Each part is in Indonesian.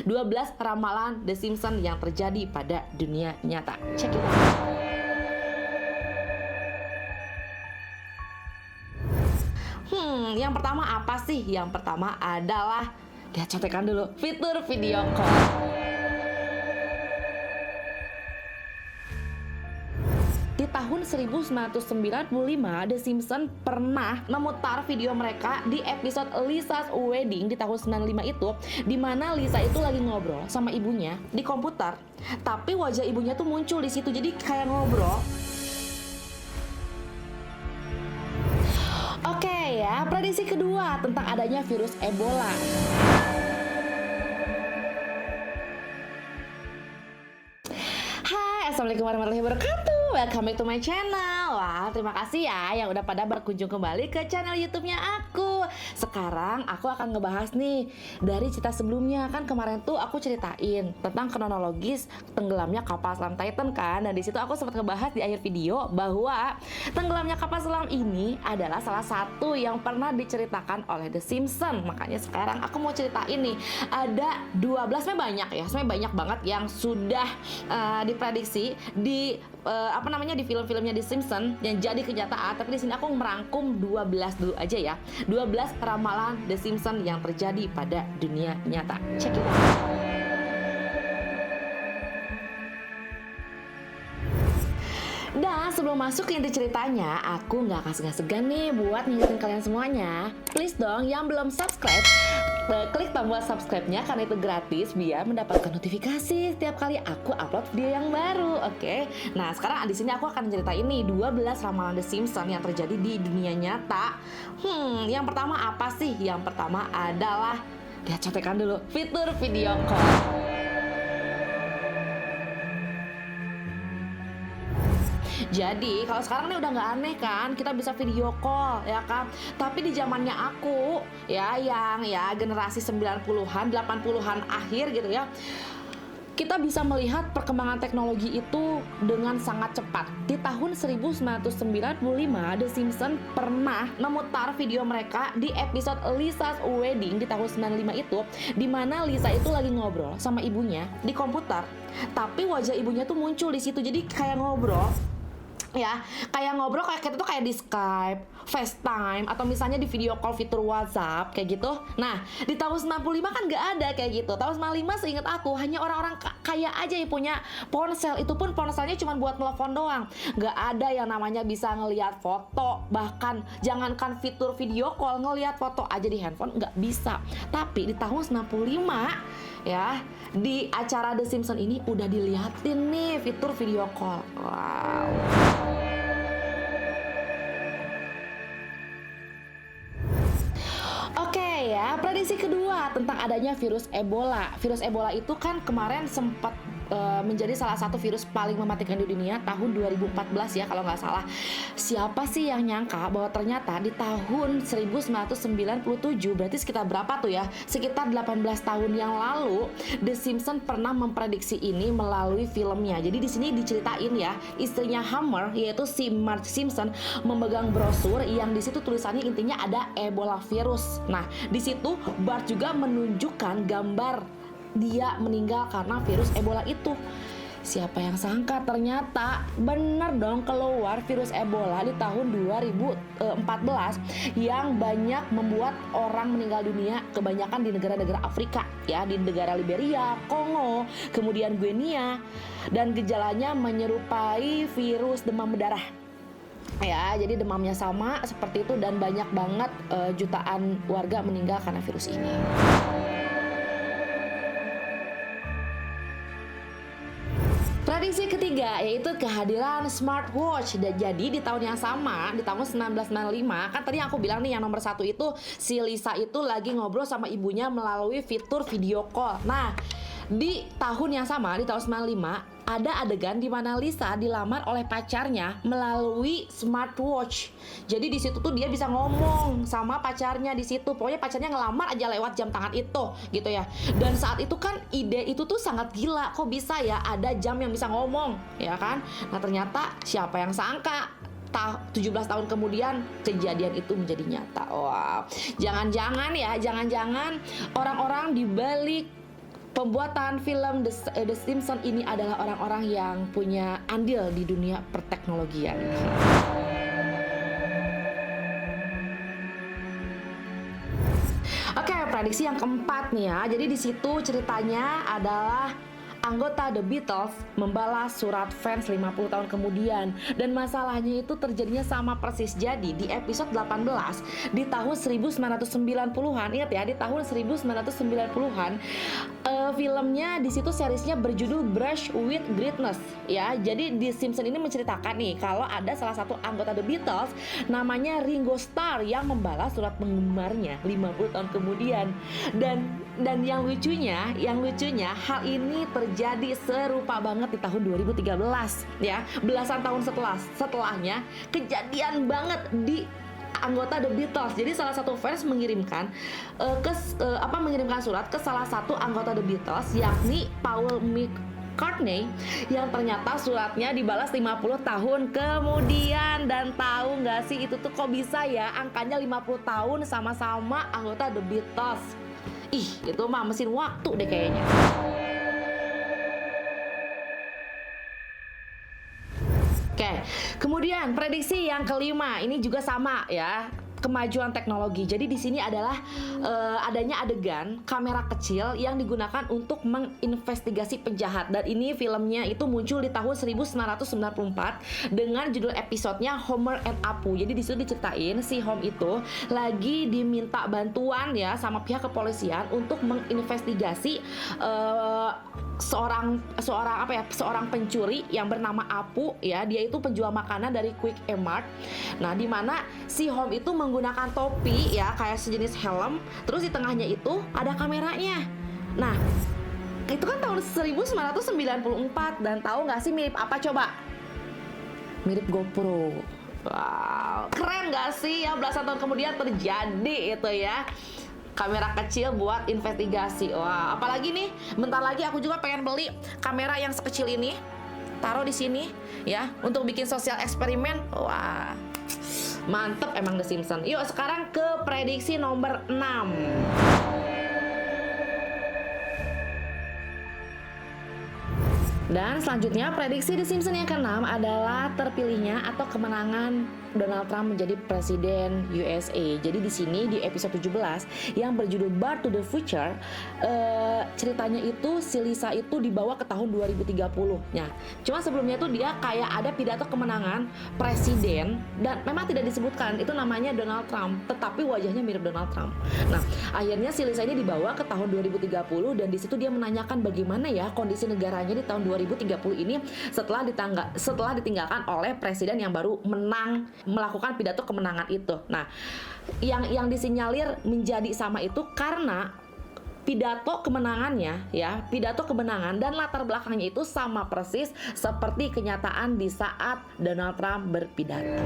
12 ramalan The Simpsons yang terjadi pada dunia nyata. Check it out. Yang pertama apa sih? Yang pertama adalah, lihat contekan dulu, fitur video call. Di tahun 1995, The Simpsons pernah memutar video mereka di episode Lisa's Wedding di tahun 95 itu, di mana Lisa itu lagi ngobrol sama ibunya di komputer, tapi wajah ibunya tuh muncul di situ, jadi kayak ngobrol. Oke ya, prediksi kedua tentang adanya virus Ebola. Hai, assalamualaikum warahmatullahi wabarakatuh. Welcome back to my channel. Wah, terima kasih ya yang udah pada berkunjung kembali ke channel YouTube-nya aku. Sekarang aku akan ngebahas nih dari cerita sebelumnya. Kan kemarin tuh aku ceritain tentang kronologis tenggelamnya kapal selam Titan kan. Dan di situ aku sempat ngebahas di akhir video bahwa tenggelamnya kapal selam ini adalah salah satu yang pernah diceritakan oleh The Simpsons. Makanya sekarang aku mau ceritain nih, ada 12, sebenarnya banyak ya, sebenarnya banyak banget yang sudah diprediksi di di film-filmnya The Simpsons yang jadi kenyataan. Tapi di sini aku merangkum 12 dulu aja ya. 12 ramalan The Simpsons yang terjadi pada dunia nyata. Check it out. Dan sebelum masuk ke inti ceritanya, aku nggak akan segan-segan nih buat ngingetin kalian semuanya. Please dong, yang belum subscribe, klik tombol subscribe-nya karena itu gratis biar mendapatkan notifikasi setiap kali aku upload video yang baru, oke? Nah, sekarang di sini aku akan ceritain nih 12 ramalan The Simpsons yang terjadi di dunia nyata. Yang pertama apa sih? Yang pertama adalah, lihat contekan dulu, fitur video call. Jadi kalau sekarang nih udah nggak aneh kan, kita bisa video call ya kan. Tapi di zamannya aku ya, yang ya generasi 90-an, 80-an akhir gitu ya, kita bisa melihat perkembangan teknologi itu dengan sangat cepat. Di tahun 1995, The Simpsons pernah memutar video mereka di episode Lisa's Wedding di tahun 95 itu, di mana Lisa itu lagi ngobrol sama ibunya di komputer, tapi wajah ibunya tuh muncul di situ, jadi kayak ngobrol. Ya, kayak ngobrol kayak kita tuh kayak di Skype, FaceTime, atau misalnya di video call fitur WhatsApp kayak gitu. Nah, di tahun 95 kan nggak ada kayak gitu. Tahun 95 seingat aku hanya orang-orang kaya aja yang punya ponsel. Itu pun ponselnya cuma buat telepon doang. Nggak ada yang namanya bisa ngelihat foto. Bahkan jangankan fitur video call, ngelihat foto aja di handphone nggak bisa. Tapi di tahun 95 ya, di acara The Simpsons ini udah diliatin nih fitur video call. Wow. Oke ya, prediksi kedua tentang adanya virus Ebola. Virus Ebola itu kan kemarin sempat menjadi salah satu virus paling mematikan di dunia tahun 2014 ya kalau nggak salah. Siapa sih yang nyangka bahwa ternyata di tahun 1997, berarti sekitar berapa tuh ya? Sekitar 18 tahun yang lalu, The Simpsons pernah memprediksi ini melalui filmnya. Jadi di sini diceritain ya, istrinya Homer yaitu si Marge Simpson memegang brosur yang di situ tulisannya intinya ada Ebola virus. Nah, di situ Bart juga menunjukkan gambar dia meninggal karena virus Ebola itu. Siapa yang sangka ternyata benar dong keluar virus Ebola di tahun 2014 yang banyak membuat orang meninggal dunia, kebanyakan di negara-negara Afrika ya, di negara Liberia, Kongo, kemudian Guinea, dan gejalanya menyerupai virus demam berdarah. Ya, jadi demamnya sama seperti itu dan banyak banget jutaan warga meninggal karena virus ini. Prediksi ketiga yaitu kehadiran smartwatch. Jadi di tahun yang sama, di tahun 1995, kan tadi aku bilang nih yang nomor satu itu si Lisa itu lagi ngobrol sama ibunya melalui fitur video call. Nah, di tahun yang sama, di tahun 95, ada adegan di mana Lisa dilamar oleh pacarnya melalui smartwatch. Jadi di situ tuh dia bisa ngomong sama pacarnya di situ. Pokoknya pacarnya ngelamar aja lewat jam tangan itu, gitu ya. Dan saat itu kan ide itu tuh sangat gila. Kok bisa ya ada jam yang bisa ngomong, ya kan? Nah, ternyata siapa yang sangka 17 tahun kemudian kejadian itu menjadi nyata. Wow. Jangan-jangan ya, jangan-jangan orang-orang di balik Pembuatan film The Simpsons ini adalah orang-orang yang punya andil di dunia perteknologian. Oke, prediksi yang keempat nih ya. Jadi di situ ceritanya adalah anggota The Beatles membalas surat fans 50 tahun kemudian, dan masalahnya itu terjadinya sama persis. Jadi di episode 18 di tahun 1990-an, ingat ya, di tahun 1990-an filmnya di situ seriesnya berjudul Brush with Greatness ya. Jadi di Simpson ini menceritakan nih kalau ada salah satu anggota The Beatles namanya Ringo Starr yang membalas surat penggemarnya 50 tahun kemudian. Dan yang lucunya hal ini terjadi serupa banget di tahun 2013 ya. Belasan tahun setelahnya kejadian banget di anggota The Beatles. Jadi salah satu fans mengirimkan mengirimkan surat ke salah satu anggota The Beatles, yakni Paul McCartney, yang ternyata suratnya dibalas 50 tahun kemudian. Dan tahu nggak sih itu tuh kok bisa ya, angkanya 50 tahun sama-sama anggota The Beatles. Ih, itu mah mesin waktu deh kayaknya. Oke, kemudian prediksi yang kelima ini juga sama ya, kemajuan teknologi. Jadi di sini adalah adanya adegan kamera kecil yang digunakan untuk menginvestigasi penjahat, dan ini filmnya itu muncul di tahun 1994 dengan judul episodenya Homer and Apu. Jadi di situ diceritain si Homer itu lagi diminta bantuan ya sama pihak kepolisian untuk menginvestigasi seorang pencuri yang bernama Apu ya. Dia itu penjual makanan dari Quick Mart. Nah, di mana si Home itu menggunakan topi ya, kayak sejenis helm, terus di tengahnya itu ada kameranya. Nah, itu kan tahun 1994, dan tahu nggak sih mirip apa coba? Mirip GoPro. Wow, keren nggak sih ya, belasan tahun kemudian terjadi itu ya. Kamera kecil buat investigasi. Wah, apalagi nih, bentar lagi aku juga pengen beli kamera yang sekecil ini, taruh di sini ya, untuk bikin sosial eksperimen. Wah, mantep emang The Simpsons. Yuk sekarang ke prediksi nomor 6. Dan selanjutnya prediksi The Simpsons yang ke-6 adalah terpilihnya atau kemenangan Donald Trump menjadi presiden USA. Jadi di sini di episode 17 yang berjudul Back to the Future, ceritanya itu si Lisa itu dibawa ke tahun 2030. Nah, cuma sebelumnya itu dia kayak ada pidato kemenangan presiden, dan memang tidak disebutkan itu namanya Donald Trump, tetapi wajahnya mirip Donald Trump. Nah, akhirnya si Lisa ini dibawa ke tahun 2030, dan di situ dia menanyakan bagaimana ya kondisi negaranya di tahun 2030 ini setelah ditinggalkan oleh presiden yang baru menang melakukan pidato kemenangan itu. Nah, yang disinyalir menjadi sama itu karena pidato kemenangannya ya, pidato kemenangan dan latar belakangnya itu sama persis seperti kenyataan di saat Donald Trump berpidato.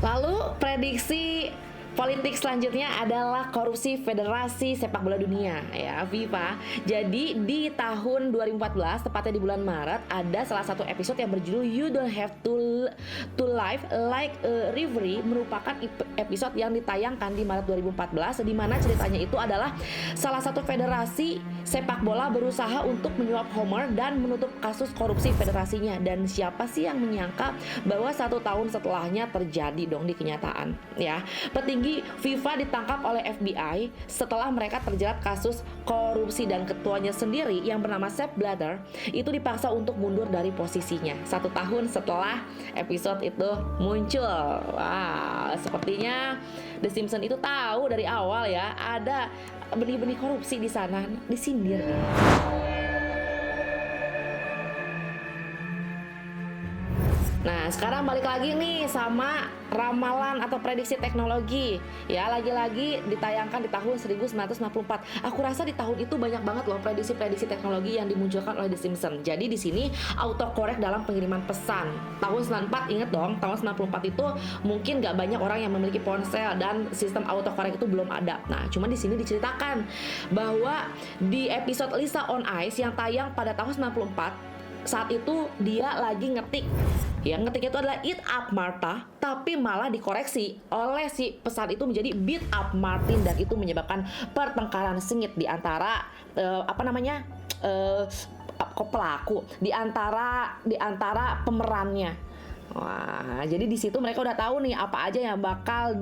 Lalu prediksi politik selanjutnya adalah korupsi Federasi Sepak Bola Dunia ya, FIFA. Jadi di tahun 2014, tepatnya di bulan Maret, ada salah satu episode yang berjudul You Don't Have to Live Like a Referee, merupakan episode yang ditayangkan di Maret 2014, di mana ceritanya itu adalah salah satu federasi sepak bola berusaha untuk menyuap Homer dan menutup kasus korupsi federasinya. Dan siapa sih yang menyangka bahwa 1 tahun setelahnya terjadi dong di kenyataan ya. Petinggi FIFA ditangkap oleh FBI setelah mereka terjerat kasus korupsi, dan ketuanya sendiri yang bernama Sepp Blatter itu dipaksa untuk mundur dari posisinya 1 tahun setelah episode itu muncul. Wah, sepertinya The Simpsons itu tahu dari awal ya ada benih-benih korupsi di sana, disindir. Nah, sekarang balik lagi nih sama ramalan atau prediksi teknologi. Ya, lagi-lagi ditayangkan di tahun 1994. Aku rasa di tahun itu banyak banget loh prediksi-prediksi teknologi yang dimunculkan oleh The Simpsons. Jadi di sini autocorrect dalam pengiriman pesan. Tahun 94, inget dong, tahun 94 itu mungkin gak banyak orang yang memiliki ponsel dan sistem autocorrect itu belum ada. Nah, cuma di sini diceritakan bahwa di episode Lisa on Ice yang tayang pada tahun 94, saat itu dia lagi ngetik. Yang ngetik itu adalah Eat Up Martha, tapi malah dikoreksi oleh si pesan itu menjadi Beat Up Martin, dan itu menyebabkan pertengkaran sengit di antara pelaku, di antara pemerannya. Wah, jadi di situ mereka udah tahu nih apa aja yang bakal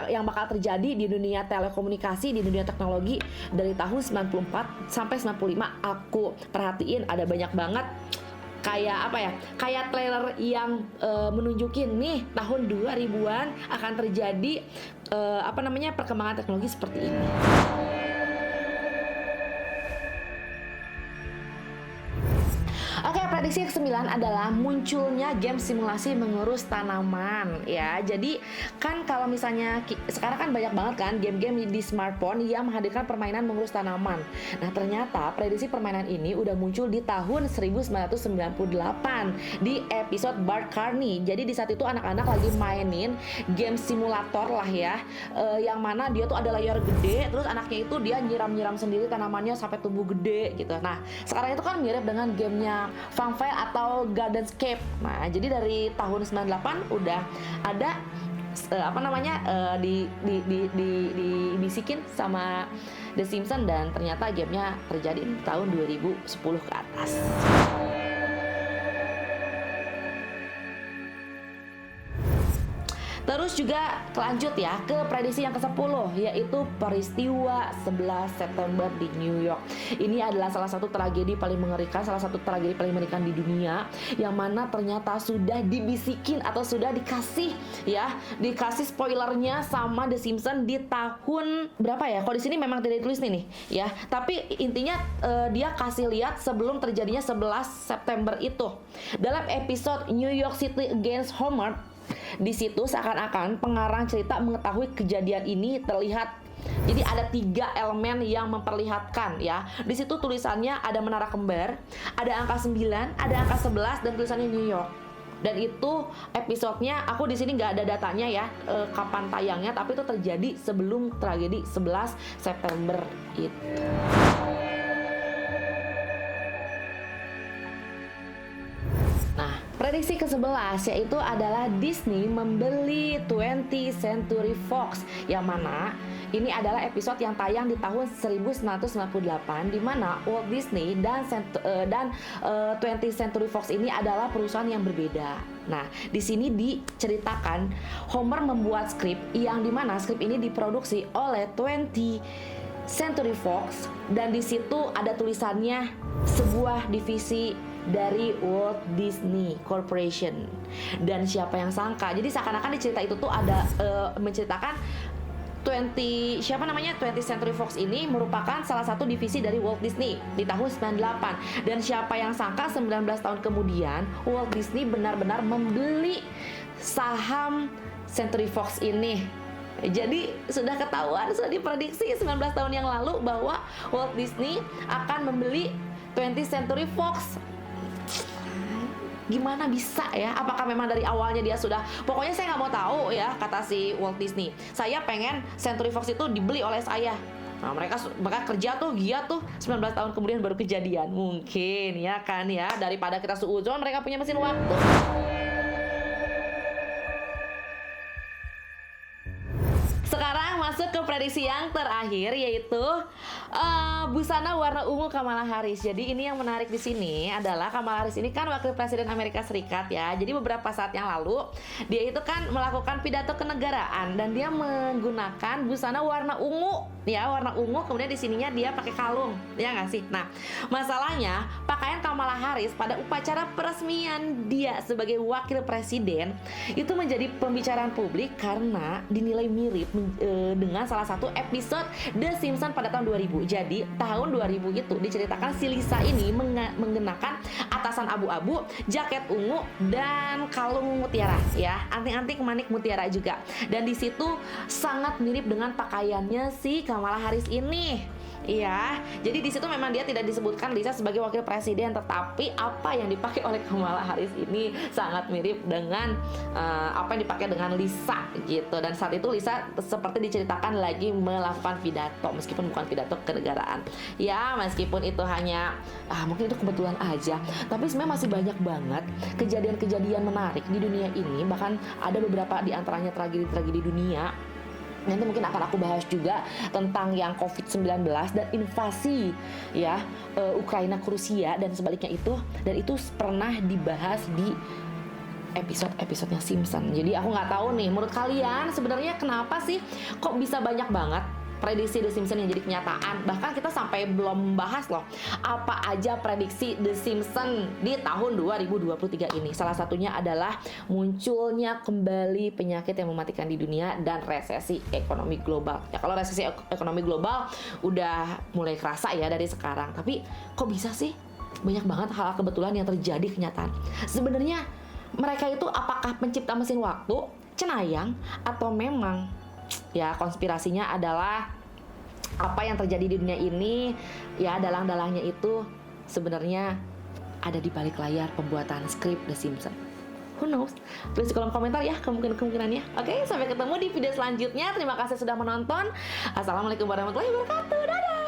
yang bakal terjadi di dunia telekomunikasi, di dunia teknologi dari tahun 94 sampai 95. Aku perhatiin ada banyak banget kayak trailer yang menunjukin nih tahun 2000-an akan terjadi perkembangan teknologi seperti ini. Oke, prediksi yang ke-9 adalah munculnya game simulasi mengurus tanaman ya. Jadi kan kalau misalnya sekarang kan banyak banget kan game-game di smartphone yang menghadirkan permainan mengurus tanaman. Nah, ternyata prediksi permainan ini udah muncul di tahun 1998 di episode Bart Carney. Jadi di saat itu anak-anak lagi mainin game simulator lah ya, yang mana dia tuh ada layar gede, terus anaknya itu dia nyiram-nyiram sendiri tanamannya sampai tumbuh gede gitu. Nah, sekarang itu kan mirip dengan gamenya Funfair atau Gardenscape. Nah, jadi dari tahun 98 udah ada dibisikin sama The Simpsons, dan ternyata gamenya terjadi di tahun 2010 ke atas. Terus juga lanjut ya ke prediksi yang ke-10, yaitu peristiwa 11 September di New York. Ini adalah salah satu tragedi paling mengerikan, di dunia, yang mana ternyata sudah dibisikin atau sudah dikasih spoilernya sama The Simpsons di tahun berapa ya? Kalau di sini memang tidak ditulis nih ya. Tapi intinya dia kasih lihat sebelum terjadinya 11 September itu. Dalam episode New York City Against Homer, di situ seakan-akan pengarang cerita mengetahui kejadian ini terlihat. Jadi ada 3 elemen yang memperlihatkan ya. Di situ tulisannya ada menara kembar, ada angka 9, ada angka 11, dan tulisannya New York. Dan itu episodenya aku di sini nggak ada datanya ya, kapan tayangnya, tapi itu terjadi sebelum tragedi 11 September itu. Nah, prediksi ke-11 yaitu adalah Disney membeli 20th Century Fox, yang mana ini adalah episode yang tayang di tahun 1998, di mana Walt Disney dan 20th Century Fox ini adalah perusahaan yang berbeda. Nah, di sini diceritakan Homer membuat skrip yang dimana skrip ini diproduksi oleh 20th Century Fox, dan di situ ada tulisannya sebuah divisi dari Walt Disney Corporation. Dan siapa yang sangka, jadi seakan-akan di cerita itu tuh ada menceritakan 20th Century Fox ini merupakan salah satu divisi dari Walt Disney di tahun 98. Dan siapa yang sangka 19 tahun kemudian Walt Disney benar-benar membeli saham Century Fox ini. Jadi sudah ketahuan, sudah diprediksi 19 tahun yang lalu bahwa Walt Disney akan membeli 20th Century Fox. Gimana bisa ya? Apakah memang dari awalnya dia sudah, pokoknya saya nggak mau tahu ya, kata si Walt Disney. Saya pengen Century Fox itu dibeli oleh saya. Nah, mereka kerja tuh giat tuh 19 tahun kemudian baru kejadian. Mungkin ya kan ya, daripada kita suuzon, mereka punya mesin waktu. Sekarang masuk ke prediksi yang terakhir, yaitu busana warna ungu Kamala Harris. Jadi ini yang menarik di sini adalah Kamala Harris ini kan wakil presiden Amerika Serikat ya. Jadi beberapa saat yang lalu dia itu kan melakukan pidato kenegaraan dan dia menggunakan busana warna ungu ya, warna ungu. Kemudian di sininya dia pakai kalung, ya nggak sih? Nah, masalahnya pakaian Kamala Harris pada upacara peresmian dia sebagai wakil presiden itu menjadi pembicaraan publik karena dinilai mirip dengan salah satu episode The Simpsons pada tahun 2000. Jadi tahun 2000 itu diceritakan si Lisa ini mengenakan atasan abu-abu, jaket ungu, dan kalung mutiara ya, anting-anting manik mutiara juga. Dan di situ sangat mirip dengan pakaiannya si Kamala Harris ini. Iya, jadi di situ memang dia tidak disebutkan Lisa sebagai wakil presiden, tetapi apa yang dipakai oleh Kamala Harris ini sangat mirip dengan apa yang dipakai dengan Lisa gitu. Dan saat itu Lisa seperti diceritakan lagi melakukan pidato, meskipun bukan pidato kenegaraan. Ya, meskipun itu hanya mungkin itu kebetulan aja, tapi sebenarnya masih banyak banget kejadian-kejadian menarik di dunia ini. Bahkan ada beberapa di antaranya tragedi-tragedi dunia. Nanti mungkin akan aku bahas juga tentang yang COVID-19 dan invasi ya Ukraina ke Rusia dan sebaliknya itu, dan itu pernah dibahas di episode-episodenya Simpson. Jadi aku nggak tahu nih, menurut kalian sebenarnya kenapa sih kok bisa banyak banget prediksi The Simpsons yang jadi kenyataan. Bahkan kita sampai belum bahas loh apa aja prediksi The Simpsons di tahun 2023 ini. Salah satunya adalah munculnya kembali penyakit yang mematikan di dunia dan resesi ekonomi global. Ya kalau resesi ekonomi global udah mulai kerasa ya dari sekarang. Tapi kok bisa sih banyak banget hal kebetulan yang terjadi kenyataan. Sebenarnya mereka itu apakah pencipta mesin waktu, cenayang, atau memang ya konspirasinya adalah apa yang terjadi di dunia ini ya dalang-dalangnya itu sebenarnya ada di balik layar pembuatan skrip The Simpsons. Who knows? Tulis di kolom komentar ya kemungkinannya. Oke, sampai ketemu di video selanjutnya. Terima kasih sudah menonton. Assalamualaikum warahmatullahi wabarakatuh. Dadah.